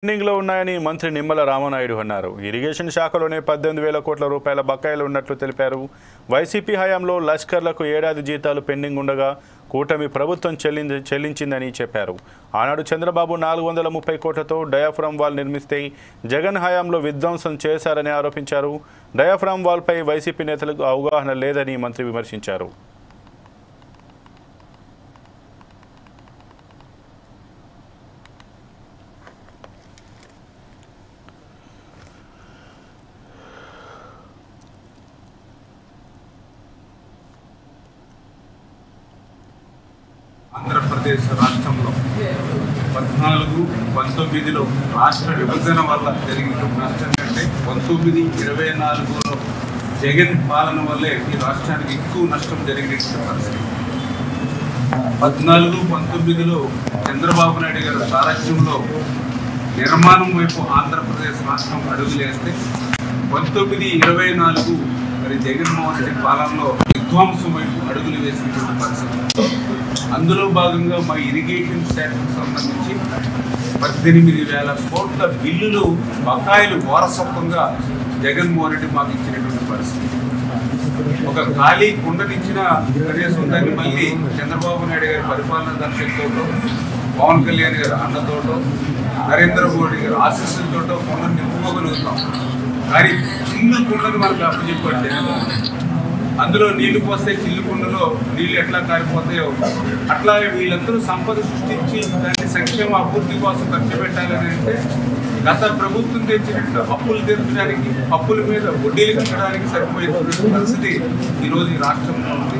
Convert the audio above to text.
పెండింగ్లో ఉన్నాయని మంత్రి నిమ్మల రామనాయుడు అన్నారు. ఇరిగేషన్ శాఖలోనే 18,000 కోట్ల రూపాయల బకాయిలు ఉన్నట్లు తెలిపారు. వైసీపీ హయాంలో లష్కర్లకు ఏడాది జీతాలు పెండింగ్ ఉండగా కూటమి ప్రభుత్వం చెల్లించిందని చెప్పారు. ఆనాడు చంద్రబాబు 430 కోట్లతో డయాఫ్రమ్ వాల్ నిర్మిస్తే జగన్ హయాంలో విధ్వంసం చేశారని ఆరోపించారు. డయాఫ్రమ్ వాల్పై వైసీపీ నేతలకు అవగాహన లేదని మంత్రి విమర్శించారు. ఆంధ్రప్రదేశ్ రాష్ట్రంలో 14-19లో రాష్ట్ర విభజన వల్ల జరిగిన నష్టం కంటే 19-24లో జగన్ పాలన వల్లే ఈ రాష్ట్రానికి ఎక్కువ నష్టం జరిగినటువంటి పరిస్థితి. 14-19లో చంద్రబాబు నాయుడు గారి సారథ్యంలో నిర్మాణం వైపు ఆంధ్రప్రదేశ్ రాష్ట్రం అడుగులేస్తే 19-24 మరి జగన్మోహన్ రెడ్డి పాలనలో విధ్వంసం వైపు అడుగులు వేసినటువంటి పరిస్థితి. అందులో భాగంగా మా ఇరిగేషన్ శాఖకు సంబంధించి 18,000 కోట్ల బిల్లులు బకాయిలు వారసత్వంగా జగన్మోహన్ రెడ్డి మాకు ఇచ్చినటువంటి పరిస్థితి. ఒక ఖాళీ కుండనిచ్చిన కనీసం దాన్ని మళ్ళీ చంద్రబాబు నాయుడు గారి పరిపాలన దర్శకతోటో, పవన్ కళ్యాణ్ గారి అండతోటో, నరేంద్ర మోడీ గారి ఆశీస్సులతోటో కుండను నింపుకోగలుగుతాం. కానీ చిన్న కుండను మనకు అప్పచెప్పాడు. అందులో నీళ్లు పోస్తే చిల్లు కుండలో నీళ్లు ఎట్లా కారిపోతాయో అట్లా వీళ్ళందరూ సంపద సృష్టించి దాన్ని సంక్షేమ అభివృద్ధి కోసం ఖర్చు పెట్టాలని అంటే గత ప్రభుత్వం తెచ్చినట్టు అప్పులు తీర్చడానికి, అప్పుల మీద వడ్డీలు కట్టడానికి సరిపోయేటువంటి పరిస్థితి ఈరోజు ఈ రాష్ట్రంలో ఉంది.